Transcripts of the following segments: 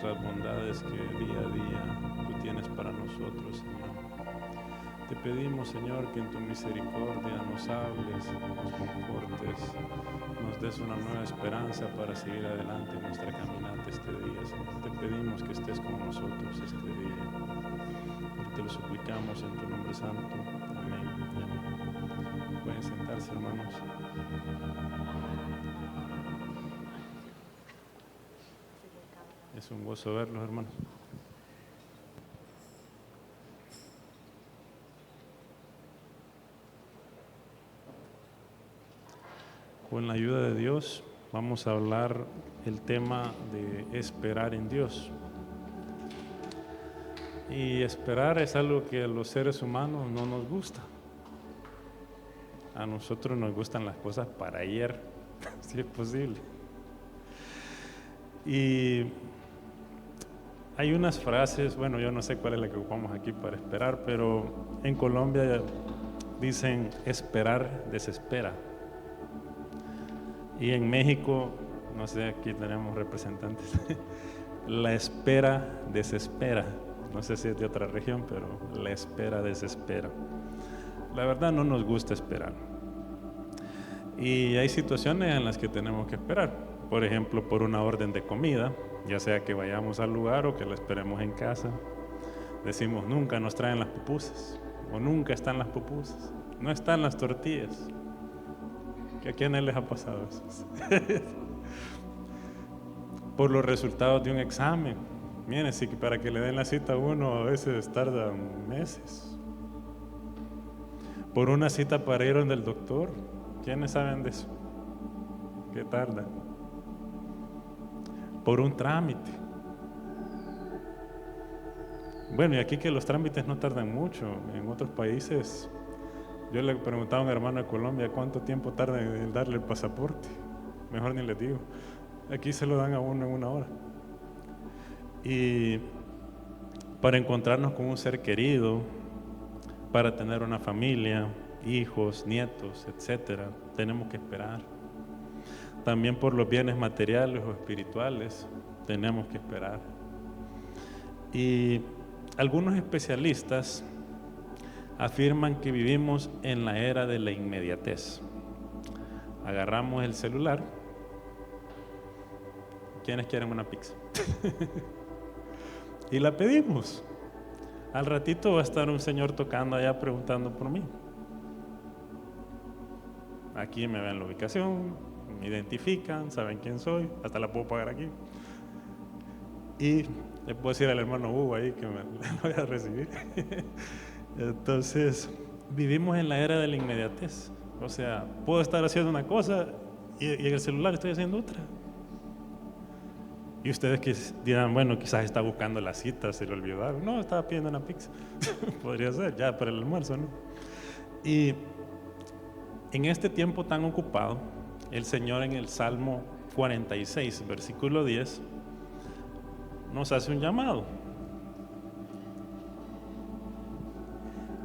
Las bondades que día a día tú tienes para nosotros, Señor. Te pedimos, Señor, que en tu misericordia nos hables, nos confortes, nos des una nueva esperanza para seguir adelante en nuestra caminata este día, Señor. Te pedimos que estés con nosotros este día. Te lo suplicamos en tu nombre santo. Amén. Amén. Pueden sentarse, hermanos. Es un gozo verlos, hermanos. Con la ayuda de Dios vamos a hablar el tema de esperar en Dios. Y esperar es algo que a los seres humanos no nos gusta. A nosotros nos gustan las cosas para ayer, si es posible. Y hay unas frases, bueno, yo no sé cuál es la que ocupamos aquí para esperar, pero en Colombia dicen esperar desespera. Y en México, no sé, aquí tenemos representantes, la espera desespera. No sé si es de otra región, pero la espera desespera. La verdad no nos gusta esperar. Y hay situaciones en las que tenemos que esperar. Por ejemplo, por una orden de comida, ya sea que vayamos al lugar o que la esperemos en casa. Decimos, nunca nos traen las pupusas, o nunca están las pupusas, no están las tortillas. ¿A quién les ha pasado eso? Por los resultados de un examen. Miren, si para que le den la cita a uno a veces tardan meses. Por una cita para ir donde el doctor. ¿Quiénes saben de eso? ¿Qué tarda? Por un trámite. Bueno, y aquí que los trámites no tardan mucho. En otros países, yo le preguntaba a un hermano de Colombia cuánto tiempo tarda en darle el pasaporte. Mejor ni les digo. Aquí se lo dan a uno en 1 hora. Y para encontrarnos con un ser querido, para tener una familia, hijos, nietos, etcétera, tenemos que esperar. También por los bienes materiales o espirituales, tenemos que esperar. Y algunos especialistas afirman que vivimos en la era de la inmediatez. Agarramos el celular. ¿Quiénes quieren una pizza? Y la pedimos. Al ratito va a estar un señor tocando allá preguntando por mí. Aquí me ven la ubicación, me identifican, saben quién soy, hasta la puedo pagar aquí. Y le puedo decir al hermano Hugo ahí que me lo voy a recibir. Entonces, vivimos en la era de la inmediatez. O sea, puedo estar haciendo una cosa y en el celular estoy haciendo otra. Y ustedes que dirán, bueno, quizás está buscando la cita, se le olvidó algo. No, estaba pidiendo una pizza. Podría ser, ya para el almuerzo, ¿no? Y en este tiempo tan ocupado, el Señor en el Salmo 46, versículo 10, nos hace un llamado.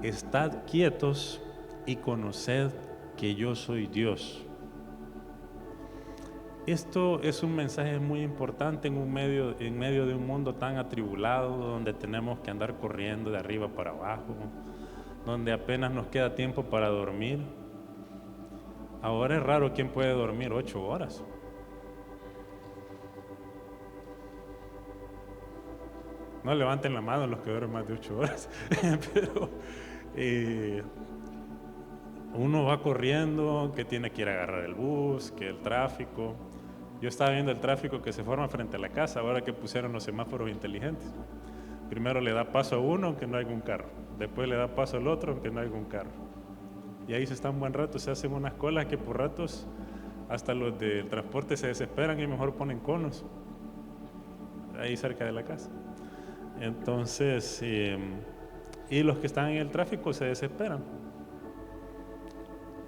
Estad quietos y conoced que yo soy Dios. Esto es un mensaje muy importante en medio de un mundo tan atribulado, donde tenemos que andar corriendo de arriba para abajo, donde apenas nos queda tiempo para dormir. Ahora es raro quien puede dormir 8 horas. No levanten la mano los que duermen más de 8 horas, pero uno va corriendo, que tiene que ir a agarrar el bus, que el tráfico. Yo estaba viendo el tráfico que se forma frente a la casa ahora que pusieron los semáforos inteligentes. Primero le da paso a uno aunque no haya un carro, después le da paso al otro aunque no haya un carro. Y ahí se está un buen rato, se hacen unas colas que por ratos Hasta los del transporte se desesperan y mejor ponen conos ahí cerca de la casa. Entonces, y los que están en el tráfico se desesperan.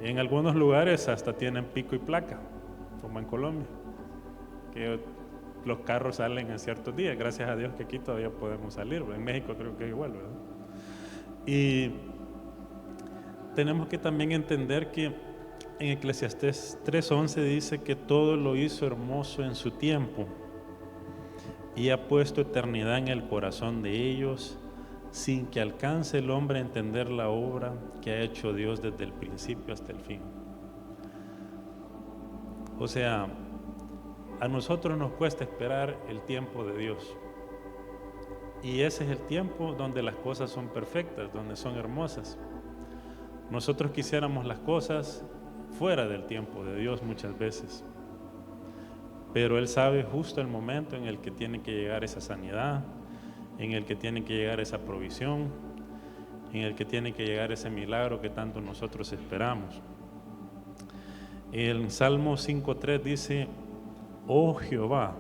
En algunos lugares hasta tienen pico y placa, como en Colombia, que los carros salen en ciertos días. Gracias a Dios que aquí todavía podemos salir. En México creo que es igual, ¿verdad? Y tenemos que también entender que en Eclesiastés 3:11 dice que todo lo hizo hermoso en su tiempo y ha puesto eternidad en el corazón de ellos, sin que alcance el hombre a entender la obra que ha hecho Dios desde el principio hasta el fin. O sea, a nosotros nos cuesta esperar el tiempo de Dios. Y ese es el tiempo donde las cosas son perfectas, donde son hermosas. Nosotros quisiéramos las cosas fuera del tiempo de Dios muchas veces. Pero Él sabe justo el momento en el que tiene que llegar esa sanidad, en el que tiene que llegar esa provisión, en el que tiene que llegar ese milagro que tanto nosotros esperamos. El Salmo 5:3 dice: oh Jehová,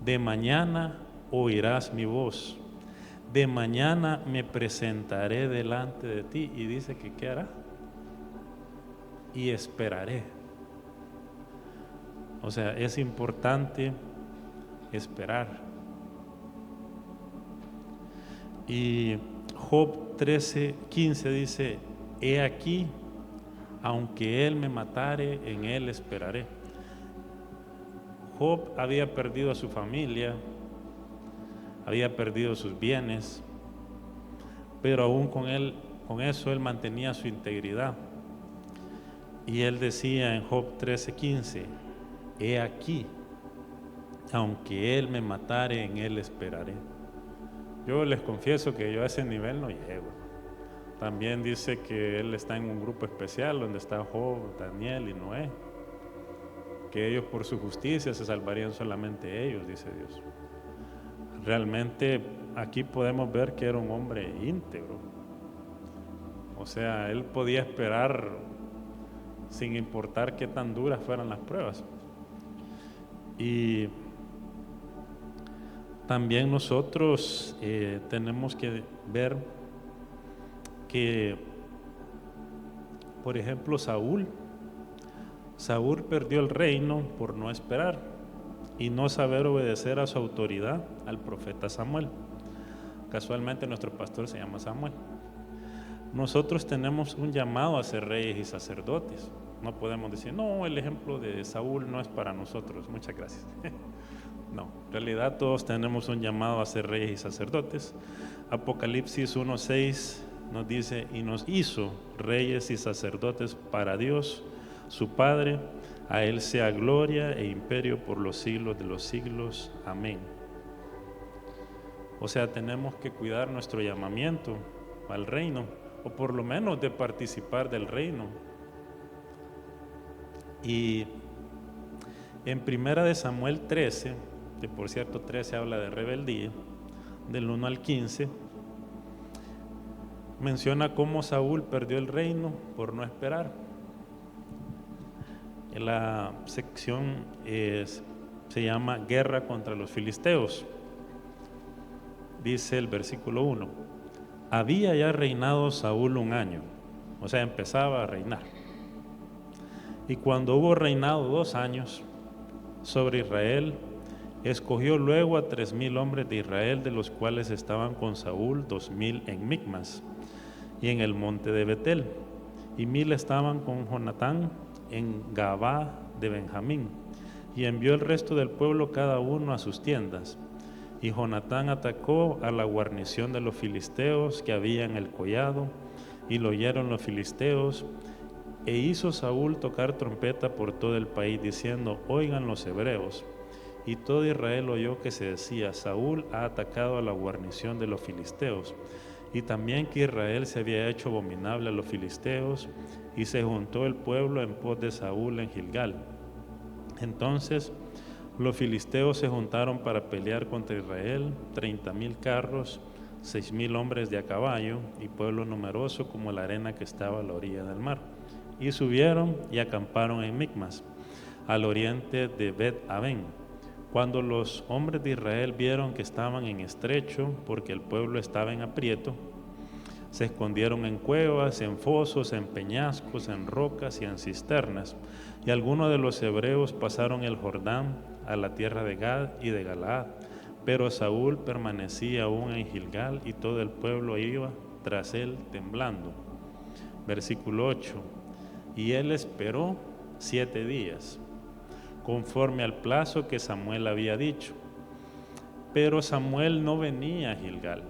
de mañana oirás mi voz, de mañana me presentaré delante de ti. Y dice que ¿qué hará? Y esperaré. O sea, es importante esperar. Y Job 13:15 dice: he aquí, aunque él me matare, en él esperaré. Job había perdido a su familia, había perdido sus bienes, pero aún con eso él mantenía su integridad. Y él decía en Job 13:15: he aquí, aunque él me matare, en él esperaré. Yo les confieso que yo a ese nivel no llego. También dice que él está en un grupo especial donde está Job, Daniel y Noé, que ellos por su justicia se salvarían solamente ellos, dice Dios. Realmente aquí podemos ver que era un hombre íntegro. O sea, él podía esperar sin importar qué tan duras fueran las pruebas. Y también nosotros tenemos que ver que, por ejemplo, Saúl perdió el reino por no esperar y no saber obedecer a su autoridad, al profeta Samuel. Casualmente nuestro pastor se llama Samuel. Nosotros tenemos un llamado a ser reyes y sacerdotes. No podemos decir: no, el ejemplo de Saúl no es para nosotros, muchas gracias. No, en realidad todos tenemos un llamado a ser reyes y sacerdotes. Apocalipsis 1:6 nos dice: y nos hizo reyes y sacerdotes para Dios, su Padre. A Él sea gloria e imperio por los siglos de los siglos. Amén. O sea, tenemos que cuidar nuestro llamamiento al reino, o por lo menos de participar del reino. Y en 1 Samuel 13, que por cierto 13 habla de rebeldía, del 1 al 15, menciona cómo Saúl perdió el reino por no esperar. En la sección se llama Guerra contra los filisteos. Dice el versículo 1: había ya reinado Saúl 1 año, o sea, empezaba a reinar. Y cuando hubo reinado 2 años sobre Israel, escogió luego a 3,000 hombres de Israel, de los cuales estaban con Saúl 2,000 en Micmas y en el monte de Betel, y 1,000 estaban con Jonatán en Gabá de Benjamín. Y envió el resto del pueblo cada uno a sus tiendas. Y Jonatán atacó a la guarnición de los filisteos que había en el collado, y lo oyeron los filisteos. E hizo Saúl tocar trompeta por todo el país, diciendo: oigan los hebreos. Y todo Israel oyó que se decía: Saúl ha atacado a la guarnición de los filisteos. Y también que Israel se había hecho abominable a los filisteos, y se juntó el pueblo en pos de Saúl en Gilgal. Entonces los filisteos se juntaron para pelear contra Israel, 30,000 carros, 6,000 hombres de a caballo, y pueblo numeroso como la arena que estaba a la orilla del mar. Y subieron y acamparon en Micmas. al oriente de Bet-Aven. Cuando los hombres de Israel vieron que estaban en estrecho, porque el pueblo estaba en aprieto, se escondieron en cuevas, en fosos, en peñascos, en rocas y en cisternas. Y algunos de los hebreos pasaron el Jordán a la tierra de Gad y de Galaad. Pero Saúl permanecía aún en Gilgal y todo el pueblo iba tras él temblando. Versículo 8. Y él esperó 7 días, conforme al plazo que Samuel había dicho. Pero Samuel no venía a Gilgal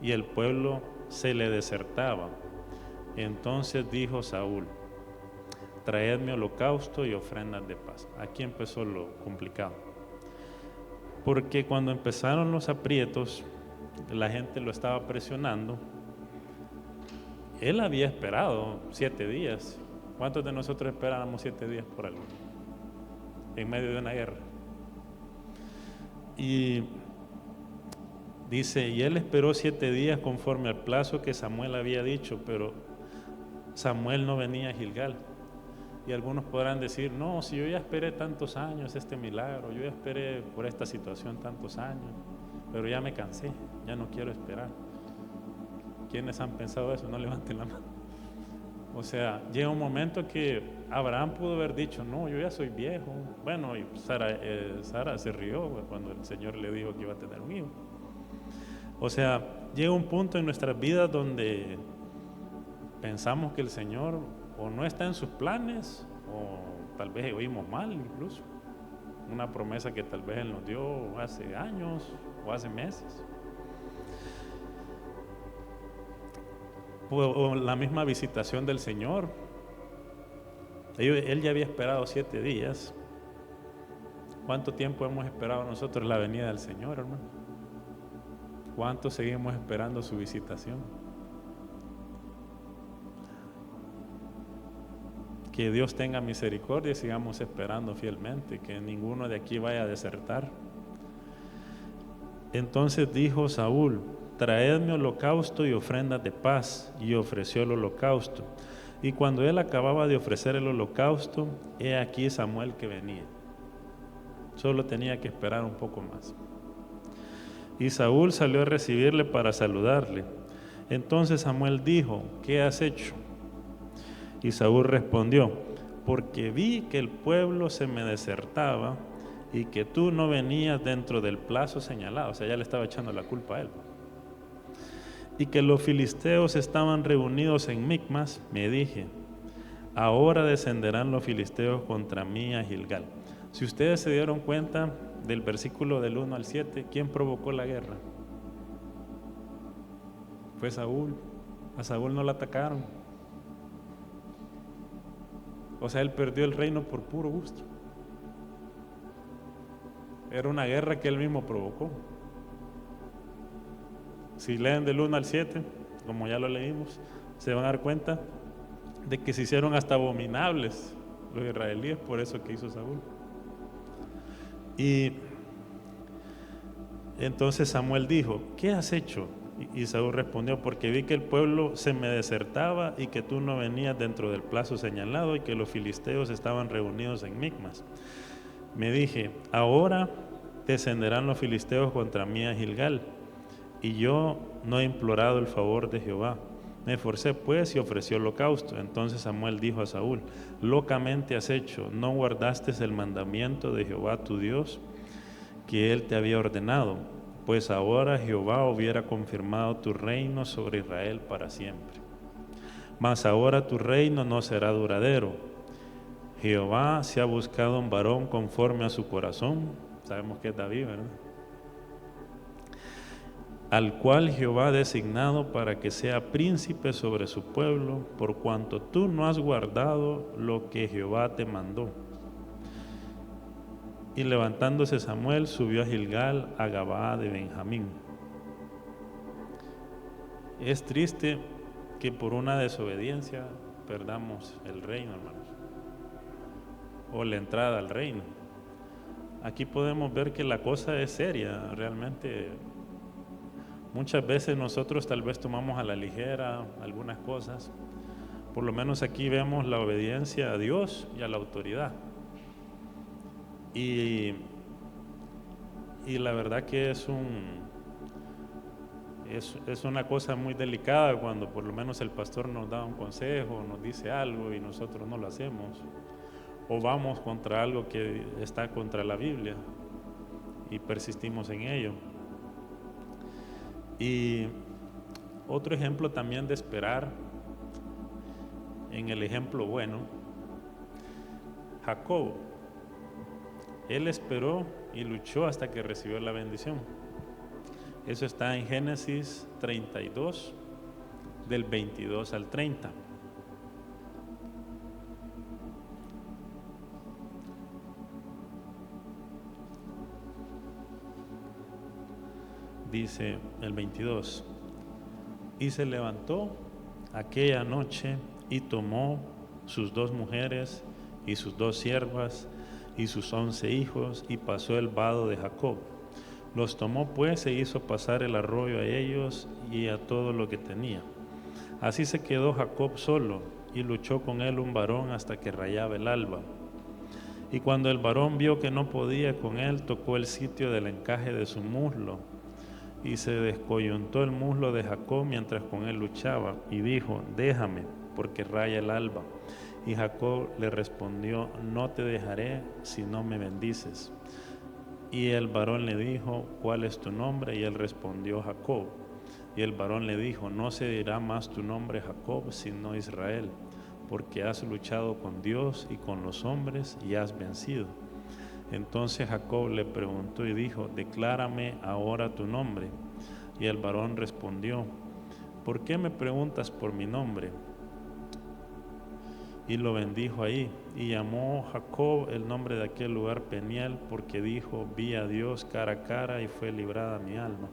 y el pueblo se le desertaba. Entonces dijo Saúl: traedme holocausto y ofrendas de paz. Aquí empezó lo complicado, porque cuando empezaron los aprietos, la gente lo estaba presionando. Él había esperado 7 días. ¿Cuántos de nosotros esperábamos 7 días por algo? En medio de una guerra. Y dice, y él esperó 7 días conforme al plazo que Samuel había dicho, pero Samuel no venía a Gilgal. Y algunos podrán decir, no, si yo ya esperé tantos años este milagro, yo ya esperé por esta situación tantos años, pero ya me cansé, ya no quiero esperar. ¿Quiénes han pensado eso? No levanten la mano. O sea, llega un momento que Abraham pudo haber dicho, no, yo ya soy viejo. Bueno, y Sara se rió cuando el Señor le dijo que iba a tener un hijo. O sea, llega un punto en nuestras vidas donde pensamos que el Señor o no está en sus planes, o tal vez oímos mal incluso. Una promesa que tal vez Él nos dio hace años o hace meses. O la misma visitación del Señor. Él ya había esperado 7 días. ¿Cuánto tiempo hemos esperado nosotros la venida del Señor, hermano? ¿Cuánto seguimos esperando su visitación? Que Dios tenga misericordia y sigamos esperando fielmente, que ninguno de aquí vaya a desertar. Entonces dijo Saúl: traedme holocausto y ofrendas de paz. Y ofreció el holocausto. Y cuando él acababa de ofrecer el holocausto, he aquí Samuel que venía. Solo tenía que esperar un poco más. Y Saúl salió a recibirle para saludarle. Entonces Samuel dijo: ¿qué has hecho? Y Saúl respondió: porque vi que el pueblo se me desertaba y que tú no venías dentro del plazo señalado. O sea, ya le estaba echando la culpa a él. Y que los filisteos estaban reunidos en Micmas, me dije: ahora descenderán los filisteos contra mí a Gilgal. Si ustedes se dieron cuenta del versículo del 1 al 7, ¿quién provocó la guerra? Fue Saúl. A Saúl no la atacaron. O sea, él perdió el reino por puro gusto. Era una guerra que él mismo provocó. Si leen del 1 al 7, como ya lo leímos, se van a dar cuenta de que se hicieron hasta abominables los israelíes por eso que hizo Saúl. Y entonces Samuel dijo: ¿qué has hecho? Y Saúl respondió: porque vi que el pueblo se me desertaba y que tú no venías dentro del plazo señalado y que los filisteos estaban reunidos en Micmas. Me dije: ahora descenderán los filisteos contra mí a Gilgal. Y yo no he implorado el favor de Jehová. Me esforcé pues y ofrecí holocausto. Entonces Samuel dijo a Saúl: locamente has hecho, no guardaste el mandamiento de Jehová tu Dios que él te había ordenado, pues ahora Jehová hubiera confirmado tu reino sobre Israel para siempre. Mas ahora tu reino no será duradero. Jehová se ha buscado un varón conforme a su corazón. Sabemos que es David, ¿verdad? Al cual Jehová ha designado para que sea príncipe sobre su pueblo, por cuanto tú no has guardado lo que Jehová te mandó. Y levantándose Samuel, subió a Gilgal, a Gabaa de Benjamín. Es triste que por una desobediencia perdamos el reino, hermanos, o la entrada al reino. Aquí podemos ver que la cosa es seria, realmente. Muchas veces nosotros tal vez tomamos a la ligera algunas cosas. Por lo menos aquí vemos la obediencia a Dios y a la autoridad. Y la verdad que es una cosa muy delicada cuando por lo menos el pastor nos da un consejo, nos dice algo y nosotros no lo hacemos, o vamos contra algo que está contra la Biblia y persistimos en ello. Y otro ejemplo también de esperar, en el ejemplo bueno, Jacob, él esperó y luchó hasta que recibió la bendición. Eso está en Génesis 32, del 22 al 30. Dice el 22: y se levantó aquella noche y tomó sus 2 mujeres y sus 2 siervas y sus 11 hijos y pasó el vado de Jacob. Los tomó pues e hizo pasar el arroyo a ellos y a todo lo que tenía. Así se quedó Jacob solo y luchó con él un varón hasta que rayaba el alba. Y cuando el varón vio que no podía con él, tocó el sitio del encaje de su muslo y se descoyuntó el muslo de Jacob mientras con él luchaba y dijo: déjame, porque raya el alba. Y Jacob le respondió: no te dejaré si no me bendices. Y el varón le dijo: ¿cuál es tu nombre? Y él respondió: Jacob. Y el varón le dijo: no se dirá más tu nombre Jacob, sino Israel, porque has luchado con Dios y con los hombres y has vencido. Entonces Jacob le preguntó y dijo: declárame ahora tu nombre. Y el varón respondió: ¿por qué me preguntas por mi nombre? Y lo bendijo ahí, y llamó Jacob el nombre de aquel lugar Peniel, porque dijo: vi a Dios cara a cara y fue librada mi alma.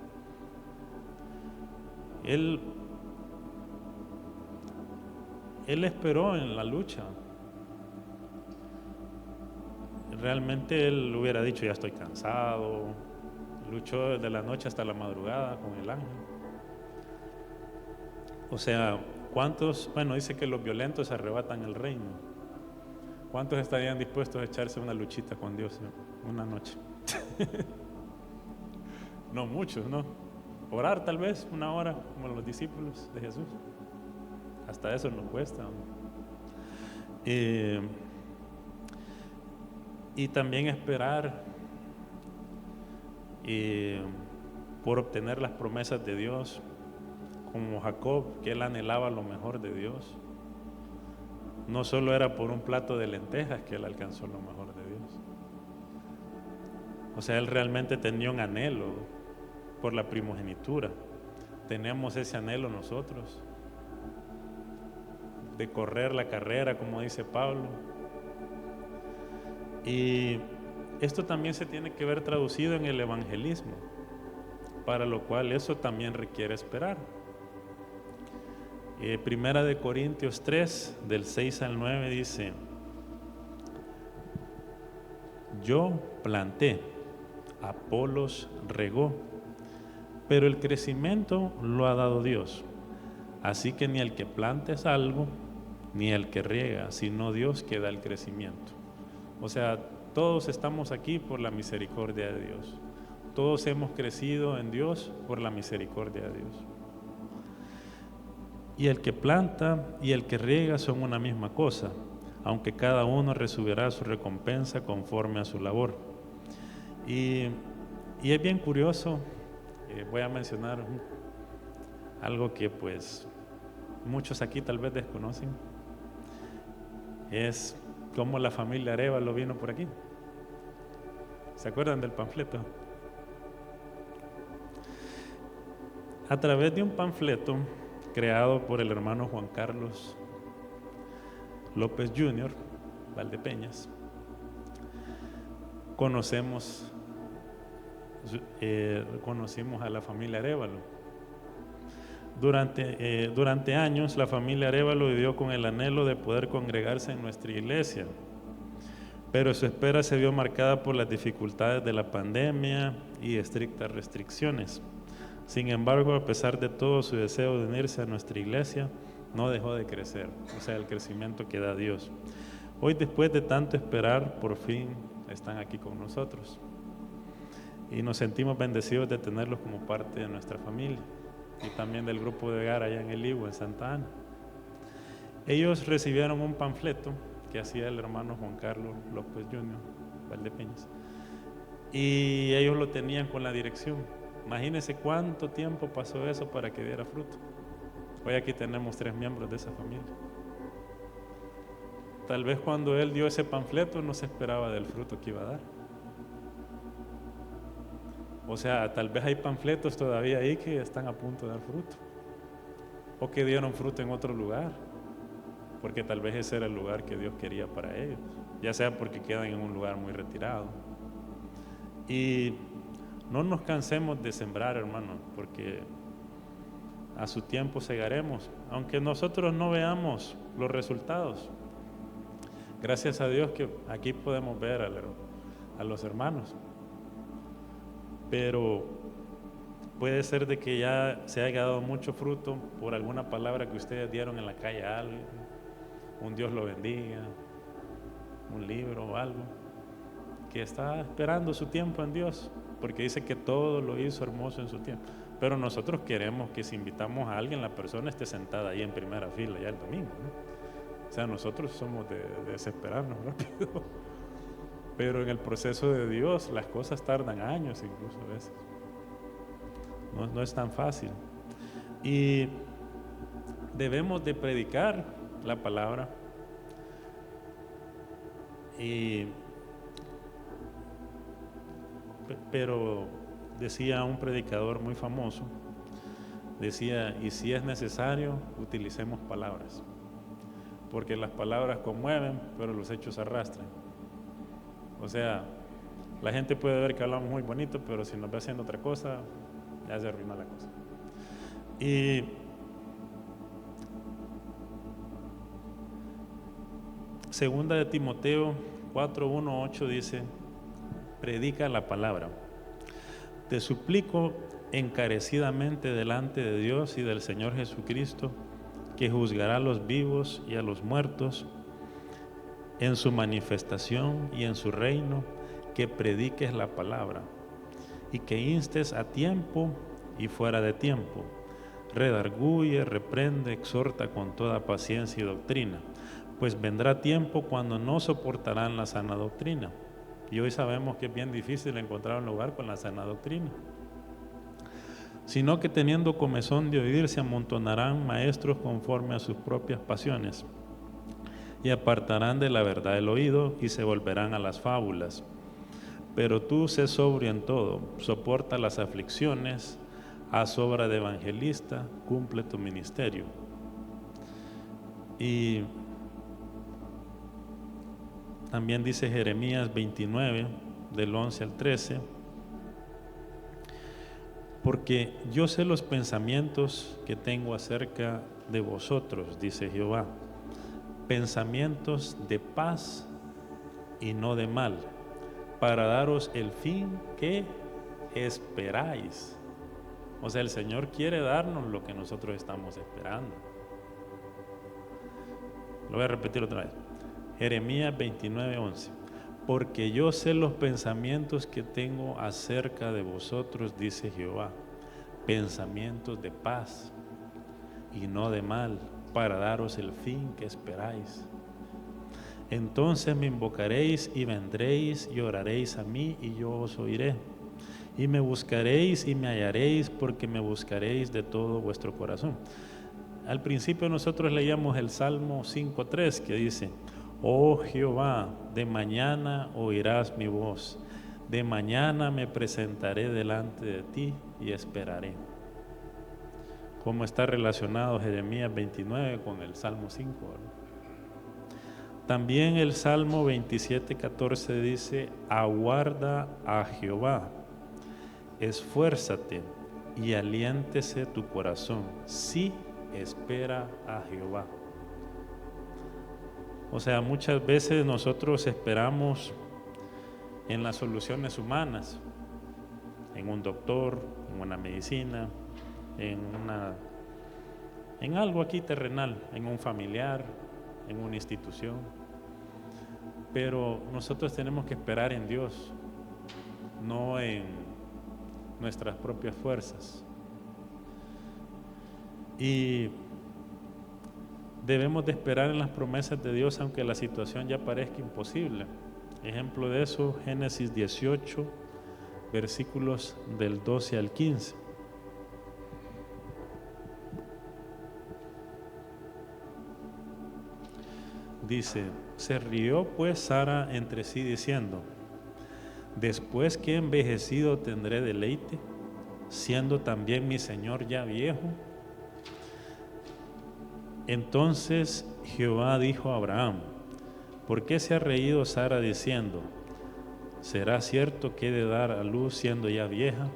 Él esperó en la lucha. Realmente él hubiera dicho: ya estoy cansado. Luchó desde la noche hasta la madrugada con el ángel. O sea, ¿cuántos? Bueno, dice que los violentos arrebatan el reino. ¿Cuántos estarían dispuestos a echarse una luchita con Dios una noche? No muchos, ¿no? Orar tal vez 1 hora, como los discípulos de Jesús. Hasta eso nos cuesta, ¿no? Y también esperar por obtener las promesas de Dios, como Jacob, que él anhelaba lo mejor de Dios. No solo era por un plato de lentejas que él alcanzó lo mejor de Dios. O sea, él realmente tenía un anhelo por la primogenitura. Tenemos ese anhelo nosotros, de correr la carrera, como dice Pablo. Y esto también se tiene que ver traducido en el evangelismo, para lo cual eso también requiere esperar. Primera de Corintios 3, del 6 al 9 dice: yo planté, Apolos regó, pero el crecimiento lo ha dado Dios. Así que ni el que planta es algo, ni el que riega, sino Dios que da el crecimiento. O sea, todos estamos aquí por la misericordia de Dios. Todos hemos crecido en Dios por la misericordia de Dios. Y el que planta y el que riega son una misma cosa, aunque cada uno recibirá su recompensa conforme a su labor. Y es bien curioso, voy a mencionar algo que pues muchos aquí tal vez desconocen, es cómo la familia Arévalo vino por aquí. ¿Se acuerdan del panfleto? A través de un panfleto creado por el hermano Juan Carlos López Jr., Valdepeñas, conocimos a la familia Arévalo. Durante años la familia Arévalo vivió con el anhelo de poder congregarse en nuestra iglesia, pero su espera se vio marcada por las dificultades de la pandemia y estrictas restricciones. Sin embargo, a pesar de todo, su deseo de unirse a nuestra iglesia no dejó de crecer, o sea, el crecimiento que da Dios. Hoy, después de tanto esperar, por fin están aquí con nosotros. Y nos sentimos bendecidos de tenerlos como parte de nuestra familia y también del grupo de hogar allá en el Ivo, en Santa Ana. Ellos recibieron un panfleto que hacía el hermano Juan Carlos López Jr., Valdepeñas, y ellos lo tenían con la dirección. Imagínense cuánto tiempo pasó eso para que diera fruto. Hoy aquí tenemos 3 miembros de esa familia. Tal vez cuando él dio ese panfleto no se esperaba del fruto que iba a dar. O sea, tal vez hay panfletos todavía ahí que están a punto de dar fruto, o que dieron fruto en otro lugar, porque tal vez ese era el lugar que Dios quería para ellos, ya sea porque quedan en un lugar muy retirado. Y no nos cansemos de sembrar, hermanos, porque a su tiempo segaremos, aunque nosotros no veamos los resultados. Gracias a Dios que aquí podemos ver a los hermanos, pero puede ser de que ya se haya dado mucho fruto por alguna palabra que ustedes dieron en la calle a alguien, un Dios lo bendiga, un libro o algo, que está esperando su tiempo en Dios, porque dice que todo lo hizo hermoso en su tiempo. Pero nosotros queremos que si invitamos a alguien, la persona esté sentada ahí en primera fila ya el domingo, ¿no? O sea, nosotros somos de desesperarnos rápido, pero en el proceso de Dios las cosas tardan años incluso a veces. No es tan fácil. Y debemos de predicar la palabra. Pero decía un predicador muy famoso, decía, y si es necesario, utilicemos palabras, porque las palabras conmueven, pero los hechos arrastran. O sea, la gente puede ver que hablamos muy bonito, pero si nos ve haciendo otra cosa, ya se arruina la cosa. Y segunda de Timoteo 4:1-8 dice, predica la palabra. Te suplico encarecidamente delante de Dios y del Señor Jesucristo, que juzgará a los vivos y a los muertos en su manifestación y en su reino, que prediques la palabra y que instes a tiempo y fuera de tiempo, redarguye, reprende, exhorta con toda paciencia y doctrina, pues vendrá tiempo cuando no soportarán la sana doctrina. Y hoy sabemos que es bien difícil encontrar un lugar con la sana doctrina, sino que teniendo comezón de oír se amontonarán maestros conforme a sus propias pasiones, y apartarán de la verdad el oído y se volverán a las fábulas. Pero tú sé sobrio en todo, soporta las aflicciones, haz obra de evangelista, cumple tu ministerio. Y también dice Jeremías 29, del 11 al 13, porque yo sé los pensamientos que tengo acerca de vosotros, dice Jehová, pensamientos de paz y no de mal, para daros el fin que esperáis. O sea, el Señor quiere darnos lo que nosotros estamos esperando. Lo voy a repetir otra vez. Jeremías 29:11. Porque yo sé los pensamientos que tengo acerca de vosotros, dice Jehová, pensamientos de paz y no de mal, para daros el fin que esperáis. Entonces me invocaréis y vendréis y oraréis a mí y yo os oiré. Y me buscaréis y me hallaréis, porque me buscaréis de todo vuestro corazón. Al principio nosotros leíamos el Salmo 5:3 que dice, oh Jehová, de mañana oirás mi voz, de mañana me presentaré delante de ti y esperaré. ¿Cómo está relacionado Jeremías 29 con el Salmo 5? ¿verdad? También el Salmo 27:14 dice, aguarda a Jehová, esfuérzate y aliéntese tu corazón, sí, espera a Jehová. O sea, muchas veces nosotros esperamos en las soluciones humanas, en un doctor, en una medicina, en algo aquí terrenal, en un familiar, en una institución. Pero nosotros tenemos que esperar en Dios, no en nuestras propias fuerzas. Y debemos de esperar en las promesas de Dios aunque la situación ya parezca imposible. Ejemplo de eso, Génesis 18, versículos del 12 al 15. Dice: se rió pues Sara entre sí diciendo: después que he envejecido tendré deleite, siendo también mi señor ya viejo. Entonces Jehová dijo a Abraham: ¿por qué se ha reído Sara diciendo: ¿será cierto que he de dar a luz siendo ya vieja?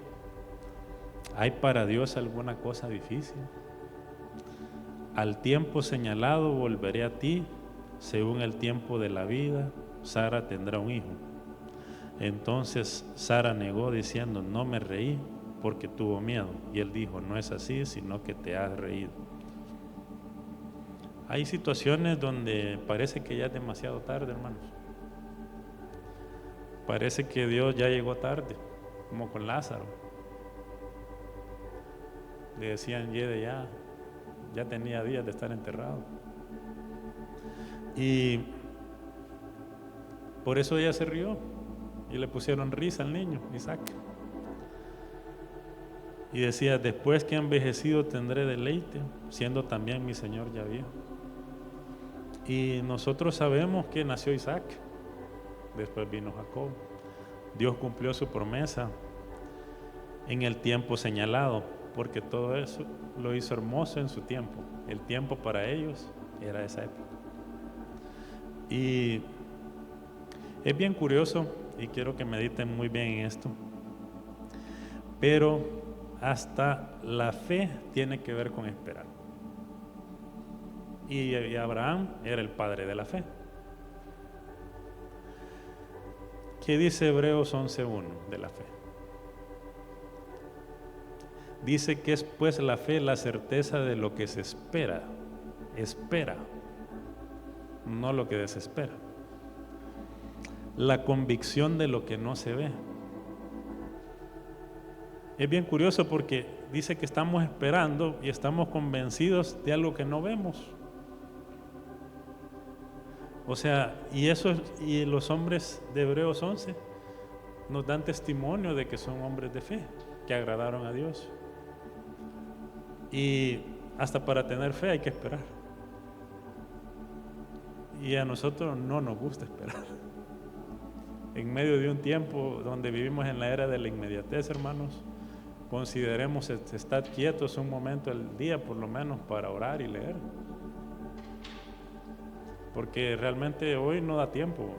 ¿Hay para Dios alguna cosa difícil? Al tiempo señalado volveré a ti, según el tiempo de la vida, Sara tendrá un hijo. Entonces Sara negó diciendo: no me reí, porque tuvo miedo. Y él dijo: no es así, sino que te has reído. Hay situaciones donde parece que ya es demasiado tarde, hermanos. Parece que Dios ya llegó tarde, como con Lázaro. Le decían: Yede, ya tenía días de estar enterrado. Y por eso ella se rió y le pusieron risa al niño, Isaac. Y decía: después que he envejecido tendré deleite, siendo también mi señor ya viejo. Y nosotros sabemos que nació Isaac, después vino Jacob. Dios cumplió su promesa en el tiempo señalado, porque todo eso lo hizo hermoso en su tiempo. El tiempo para ellos era esa época. Y es bien curioso, y quiero que mediten muy bien en esto, pero hasta la fe tiene que ver con esperar. Y Abraham era el padre de la fe. ¿Qué dice Hebreos 11:1 de la fe? Dice que es pues la fe la certeza de lo que se espera, no lo que desespera. La convicción de lo que no se ve. Es bien curioso porque dice que estamos esperando y estamos convencidos de algo que no vemos. O sea, y los hombres de Hebreos 11 nos dan testimonio de que son hombres de fe, que agradaron a Dios. Y hasta para tener fe hay que esperar. Y a nosotros no nos gusta esperar. En medio de un tiempo donde vivimos en la era de la inmediatez, hermanos, consideremos estar quietos un momento al día, por lo menos para orar y leer. Porque realmente hoy no da tiempo.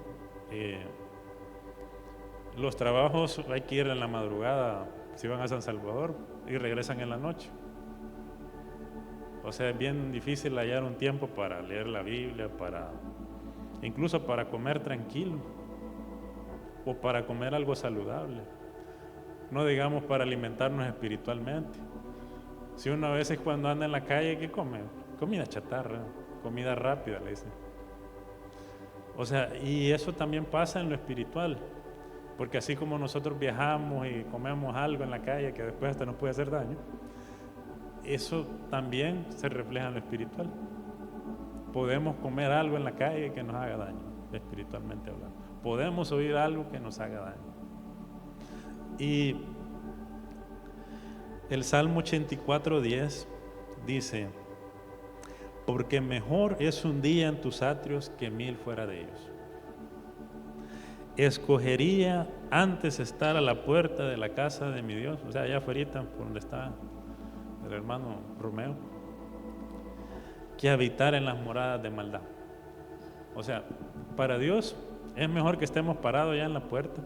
Los trabajos hay que ir en la madrugada, si van a San Salvador, y regresan en la noche. O sea, es bien difícil hallar un tiempo para leer la Biblia, incluso para comer tranquilo, o para comer algo saludable. No digamos para alimentarnos espiritualmente. Si uno a veces cuando anda en la calle, ¿qué come? Comida chatarra, comida rápida, le dicen. O sea, y eso también pasa en lo espiritual, porque así como nosotros viajamos y comemos algo en la calle que después hasta nos puede hacer daño, eso también se refleja en lo espiritual. Podemos comer algo en la calle que nos haga daño, espiritualmente hablando. Podemos oír algo que nos haga daño. Y el Salmo 84:10 dice: porque mejor es un día en tus atrios que 1000 fuera de ellos. Escogería antes estar a la puerta de la casa de mi Dios, o sea, allá afuera por donde está el hermano Romeo, que habitar en las moradas de maldad. O sea, para Dios es mejor que estemos parados ya en la puerta,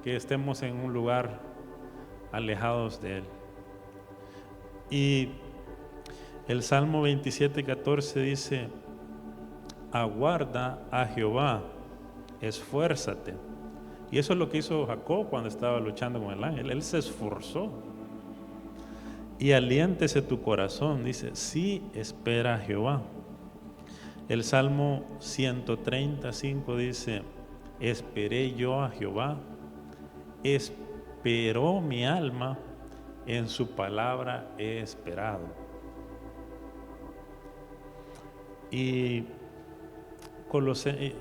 que estemos en un lugar alejados de Él. Y el Salmo 27:14 dice: aguarda a Jehová, esfuérzate. Y eso es lo que hizo Jacob cuando estaba luchando con el ángel. Él se esforzó. Y aliéntese tu corazón, dice: sí, espera a Jehová. El Salmo 135 dice: esperé yo a Jehová, esperó mi alma, en su palabra he esperado. Y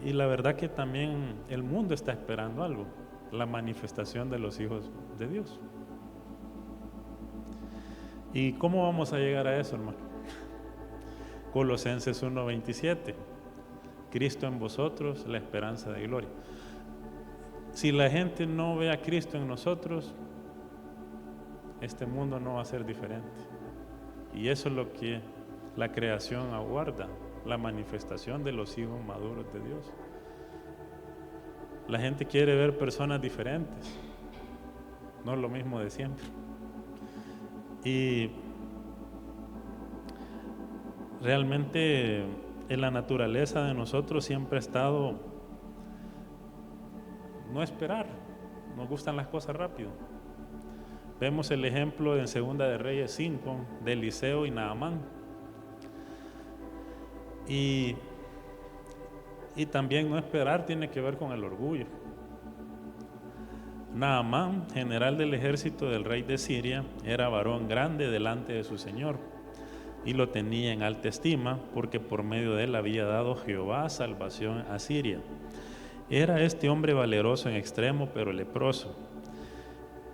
la verdad que también el mundo está esperando algo, la manifestación de los hijos de Dios. ¿Y cómo vamos a llegar a eso, hermano? Colosenses 1:27, Cristo en vosotros, la esperanza de gloria. Si la gente no ve a Cristo en nosotros, este mundo no va a ser diferente. Y eso es lo que la creación aguarda, la manifestación de los hijos maduros de Dios. La gente quiere ver personas diferentes, no lo mismo de siempre. Y realmente en la naturaleza de nosotros siempre ha estado no esperar, nos gustan las cosas rápido. Vemos el ejemplo en Segunda de Reyes 5 de Eliseo y Naamán. Y también no esperar tiene que ver con el orgullo. Naamán, general del ejército del rey de Siria, era varón grande delante de su señor y lo tenía en alta estima, porque por medio de él había dado Jehová salvación a Siria. Era este hombre valeroso en extremo, pero leproso.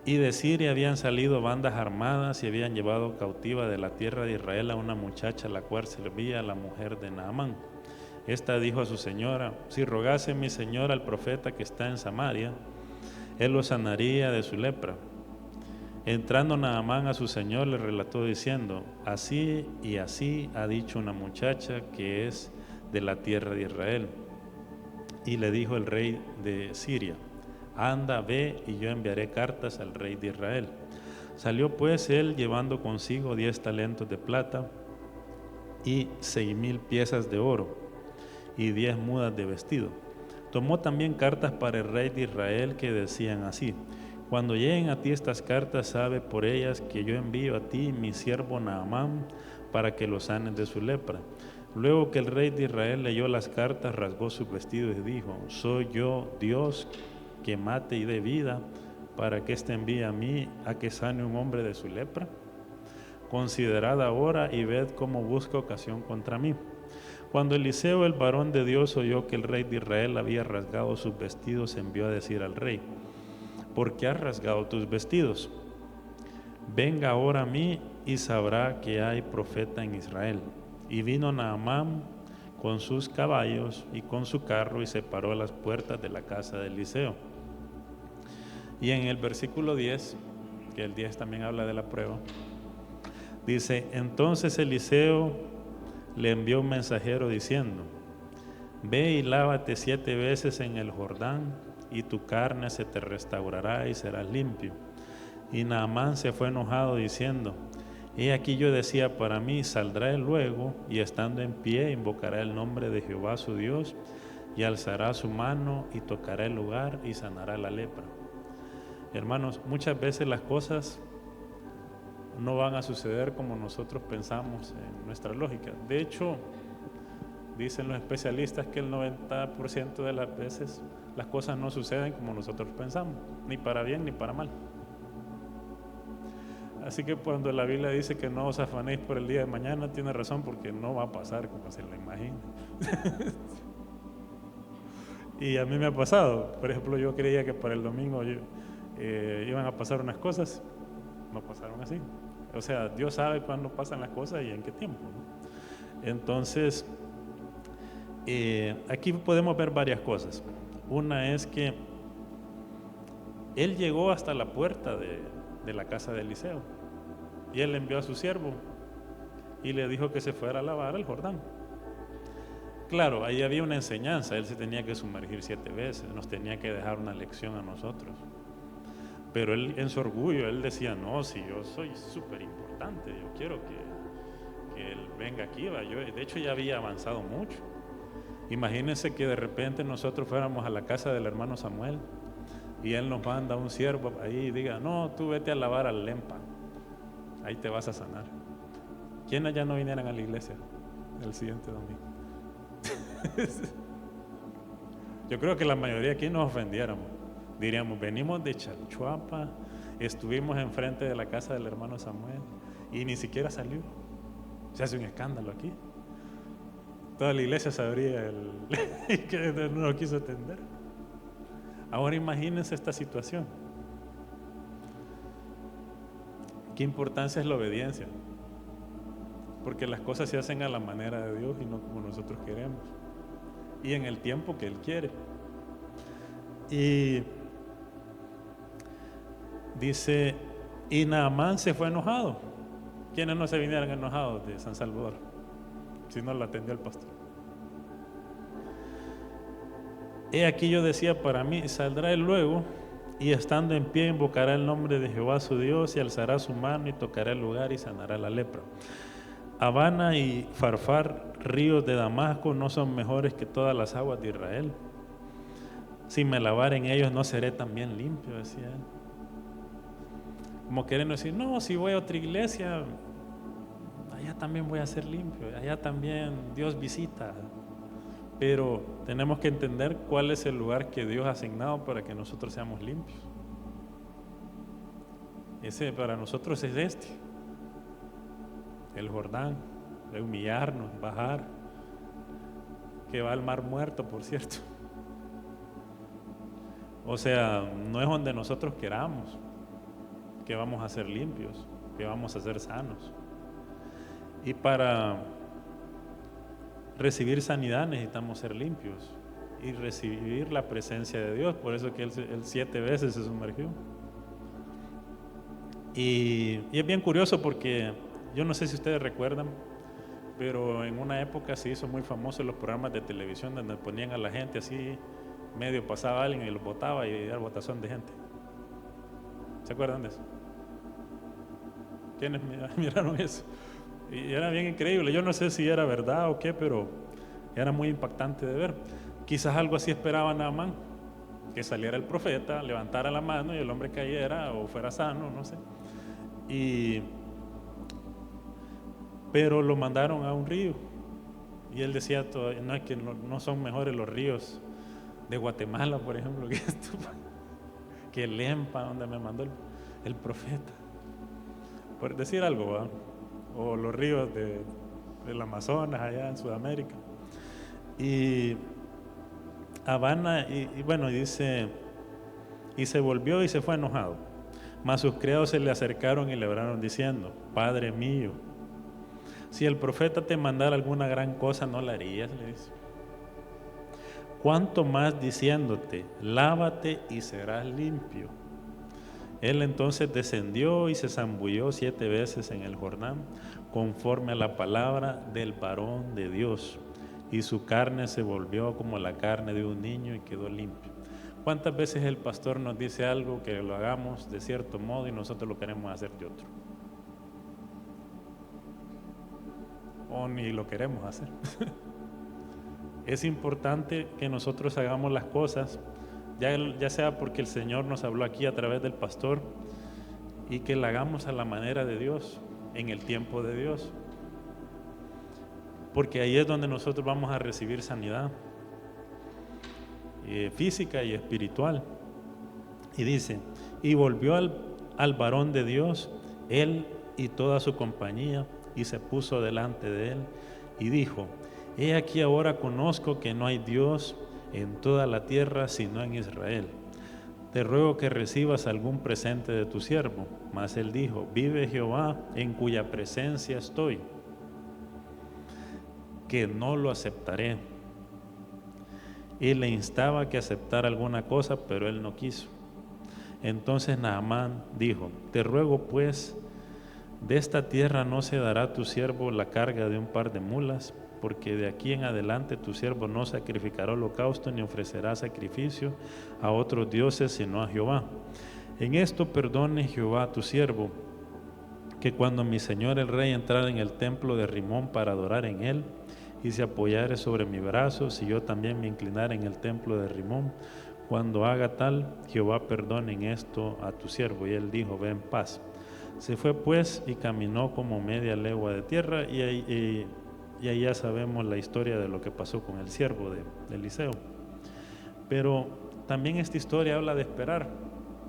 Y de Siria habían salido bandas armadas y habían llevado cautiva de la tierra de Israel a una muchacha, la cual servía a la mujer de Naamán. Esta dijo a su señora: si rogase mi señora al profeta que está en Samaria, él lo sanaría de su lepra. Entrando Naamán a su señor, le relató diciendo: así y así ha dicho una muchacha que es de la tierra de Israel. Y le dijo el rey de Siria: anda, ve, y yo enviaré cartas al rey de Israel. Salió pues él llevando consigo 10 talentos de plata y 6,000 piezas de oro y 10 mudas de vestido. Tomó también cartas para el rey de Israel que decían así: cuando lleguen a ti estas cartas, sabe por ellas que yo envío a ti mi siervo Naamán para que lo sanes de su lepra. Luego que el rey de Israel leyó las cartas, rasgó sus vestidos y dijo: ¿soy yo Dios que mate y dé vida para que éste envíe a mí a que sane un hombre de su lepra? Considerad ahora y ved cómo busca ocasión contra mí. Cuando Eliseo, el varón de Dios, oyó que el rey de Israel había rasgado sus vestidos, envió a decir al rey: ¿por qué has rasgado tus vestidos? Venga ahora a mí y sabrá que hay profeta en Israel. Y vino Naamán con sus caballos y con su carro y se paró a las puertas de la casa de Eliseo. Y en el versículo 10, que el 10 también habla de la prueba, dice: entonces Eliseo le envió un mensajero diciendo: ve y lávate 7 veces en el Jordán, y tu carne se te restaurará y serás limpio. Y Naamán se fue enojado diciendo: he aquí yo decía para mí, saldrá él luego, y estando en pie invocará el nombre de Jehová su Dios, y alzará su mano y tocará el lugar y sanará la lepra. Hermanos, muchas veces las cosas no van a suceder como nosotros pensamos en nuestra lógica. De hecho, dicen los especialistas que el 90% de las veces las cosas no suceden como nosotros pensamos, ni para bien ni para mal. Así que cuando la Biblia dice que no os afanéis por el día de mañana, tiene razón, porque no va a pasar como se lo imagina. Y a mí me ha pasado. Por ejemplo, yo creía que para el domingo iban a pasar unas cosas, no pasaron así. O sea, Dios sabe cuándo pasan las cosas y en qué tiempo, ¿no? Entonces, aquí podemos ver varias cosas. Una es que él llegó hasta la puerta de la casa de Eliseo, y él envió a su siervo y le dijo que se fuera a lavar al Jordán. Claro, ahí había una enseñanza. Él se tenía que sumergir 7 veces, nos tenía que dejar una lección a nosotros. Pero él, en su orgullo, él decía: no, si yo soy súper importante, yo quiero que él venga aquí. Yo, de hecho, ya había avanzado mucho. Imagínense que de repente nosotros fuéramos a la casa del hermano Samuel y él nos manda un siervo ahí y diga: no, tú vete a lavar al Lempa, ahí te vas a sanar. ¿Quiénes ya no vinieran a la iglesia el siguiente domingo? Yo creo que la mayoría aquí nos ofendiéramos. Diríamos, venimos de Chalchuapa, estuvimos enfrente de la casa del hermano Samuel y ni siquiera salió. Se hace un escándalo aquí. Toda la iglesia sabría que no lo quiso atender. Ahora imagínense esta situación. ¿Qué importancia es la obediencia? Porque las cosas se hacen a la manera de Dios y no como nosotros queremos. Y en el tiempo que Él quiere. Y dice, y Naamán se fue enojado. ¿Quiénes no se vinieron enojados de San Salvador? Si no lo atendió el pastor. He aquí yo decía para mí, saldrá él luego y estando en pie invocará el nombre de Jehová su Dios y alzará su mano y tocará el lugar y sanará la lepra. Habana y Farfar, ríos de Damasco, no son mejores que todas las aguas de Israel. Si me lavar en ellos no seré también limpio, decía él. Como queriendo decir, no, si voy a otra iglesia, allá también voy a ser limpio, allá también Dios visita. Pero tenemos que entender cuál es el lugar que Dios ha asignado para que nosotros seamos limpios. Ese para nosotros es este, el Jordán, de humillarnos, bajar, que va al mar muerto, por cierto. O sea, no es donde nosotros queramos que vamos a ser limpios, que vamos a ser sanos. Y para recibir sanidad necesitamos ser limpios y recibir la presencia de Dios. Por eso que él 7 veces se sumergió. Y es bien curioso porque yo no sé si ustedes recuerdan, pero en una época se hizo muy famoso en los programas de televisión donde ponían a la gente así, medio pasaba alguien y los botaba y era botazón de gente. ¿Se acuerdan de eso? ¿Quiénes miraron eso? Y era bien increíble. Yo no sé si era verdad o qué, pero era muy impactante de ver. Quizás algo así esperaba Naamán, que saliera el profeta, levantara la mano y el hombre cayera o fuera sano, no sé. Pero lo mandaron a un río y él decía, no es que no son mejores los ríos de Guatemala, por ejemplo, que el Lempa, donde me mandó el profeta, por decir algo, ¿verdad? O los ríos del Amazonas allá en Sudamérica. Y Habana, y bueno, dice, y se volvió y se fue enojado. Mas sus criados se le acercaron y le oraron diciendo, Padre mío, si el profeta te mandara alguna gran cosa, ¿no la harías? Le dice. ¿Cuánto más diciéndote, lávate y serás limpio? Él entonces descendió y se zambulló 7 veces en el Jordán, conforme a la palabra del varón de Dios, y su carne se volvió como la carne de un niño y quedó limpio. ¿Cuántas veces el pastor nos dice algo que lo hagamos de cierto modo y nosotros lo queremos hacer de otro? O ni lo queremos hacer. Es importante que nosotros hagamos las cosas, ya sea porque el Señor nos habló aquí a través del pastor, y que la hagamos a la manera de Dios, en el tiempo de Dios. Porque ahí es donde nosotros vamos a recibir sanidad física y espiritual. Y dice, y volvió al varón de Dios, él y toda su compañía, y se puso delante de él, y dijo, he aquí ahora conozco que no hay Dios en toda la tierra sino en Israel. Te ruego que recibas algún presente de tu siervo. Mas él dijo, vive Jehová en cuya presencia estoy, que no lo aceptaré. Y le instaba que aceptara alguna cosa, pero él no quiso. Entonces Naamán dijo, te ruego pues, de esta tierra no se dará a tu siervo la carga de un par de mulas, porque de aquí en adelante tu siervo no sacrificará holocausto ni ofrecerá sacrificio a otros dioses sino a Jehová. En esto perdone Jehová a tu siervo, que cuando mi señor el rey entrara en el templo de Rimón para adorar en él, y se apoyare sobre mi brazo, si yo también me inclinara en el templo de Rimón, cuando haga tal, Jehová perdone en esto a tu siervo. Y él dijo, ve en paz. Se fue pues y caminó como media legua de tierra, y y ahí ya sabemos la historia de lo que pasó con el siervo de Eliseo. Pero también esta historia habla de esperar,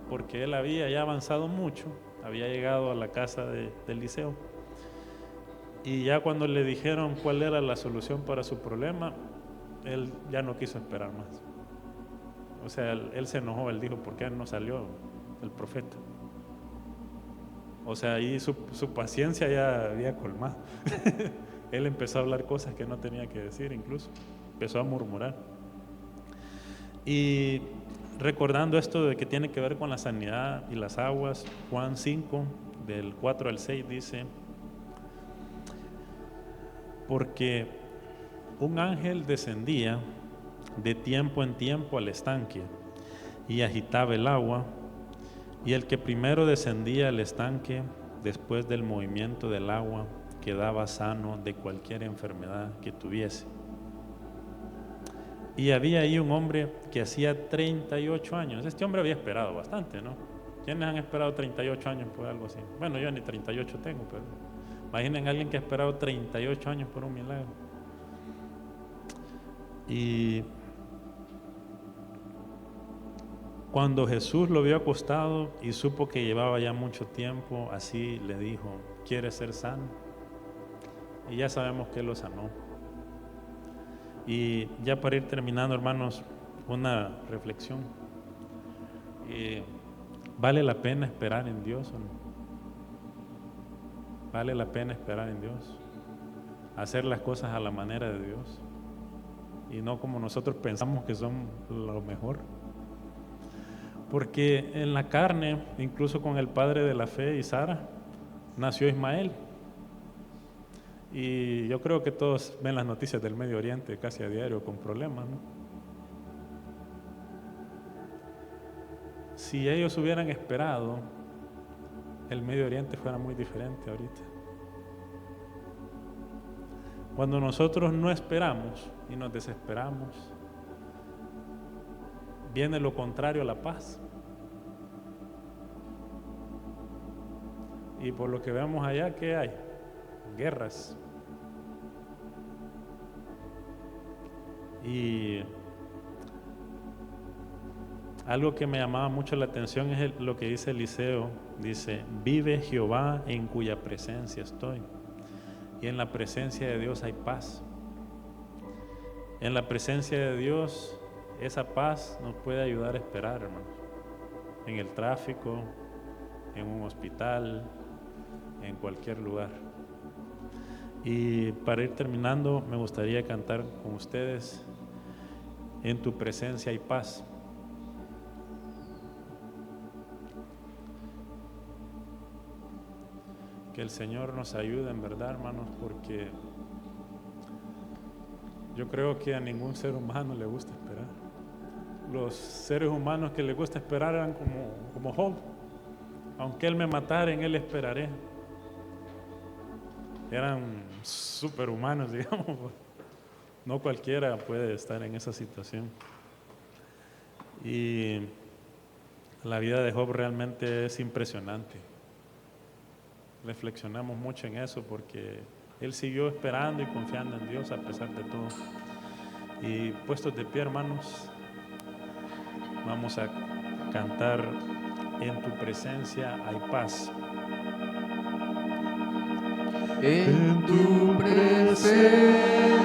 porque él había ya avanzado mucho, había llegado a la casa de Eliseo, y ya cuando le dijeron cuál era la solución para su problema, él ya no quiso esperar más. O sea, él se enojó, él dijo, ¿por qué no salió el profeta? O sea, ahí su paciencia ya había colmado. Él empezó a hablar cosas que no tenía que decir, incluso empezó a murmurar. Y recordando esto de que tiene que ver con la sanidad y las aguas, Juan 5, del 4 al 6 dice: porque un ángel descendía de tiempo en tiempo al estanque y agitaba el agua, y el que primero descendía al estanque después del movimiento del agua quedaba sano de cualquier enfermedad que tuviese. Y había ahí un hombre que hacía 38 años. Este hombre había esperado bastante, ¿no? ¿Quiénes han esperado 38 años por algo así? Bueno, yo ni 38 tengo, pero imaginen a alguien que ha esperado 38 años por un milagro. Y cuando Jesús lo vio acostado y supo que llevaba ya mucho tiempo, así le dijo: ¿quieres ser sano? Y ya sabemos que él lo sanó. Y ya para ir terminando, hermanos, una reflexión. ¿Vale la pena esperar en Dios o no? ¿Vale la pena esperar en Dios? Hacer las cosas a la manera de Dios y no como nosotros pensamos que son lo mejor. Porque en la carne, incluso con el padre de la fe y Sara, nació Ismael. Y yo creo que todos ven las noticias del Medio Oriente casi a diario con problemas, ¿no? Si ellos hubieran esperado, el Medio Oriente fuera muy diferente ahorita. Cuando nosotros no esperamos y nos desesperamos, viene lo contrario a la paz. Y por lo que vemos allá, ¿qué hay? Guerras. Y algo que me llamaba mucho la atención es lo que dice Eliseo. Dice: vive Jehová en cuya presencia estoy. Y en la presencia de Dios hay paz. En la presencia de Dios, esa paz nos puede ayudar a esperar, hermanos. En el tráfico, en un hospital, en cualquier lugar. Y para ir terminando, me gustaría cantar con ustedes: en tu presencia hay paz. Que el Señor nos ayude en verdad, hermanos, porque yo creo que a ningún ser humano le gusta esperar. Los seres humanos que les gusta esperar eran como Job: aunque él me matara, en él esperaré. Eran superhumanos, digamos. No cualquiera puede estar en esa situación. Y la vida de Job realmente es impresionante. Reflexionamos mucho en eso porque él siguió esperando y confiando en Dios a pesar de todo. Y puestos de pie, hermanos, vamos a cantar: en tu presencia hay paz. En tu presencia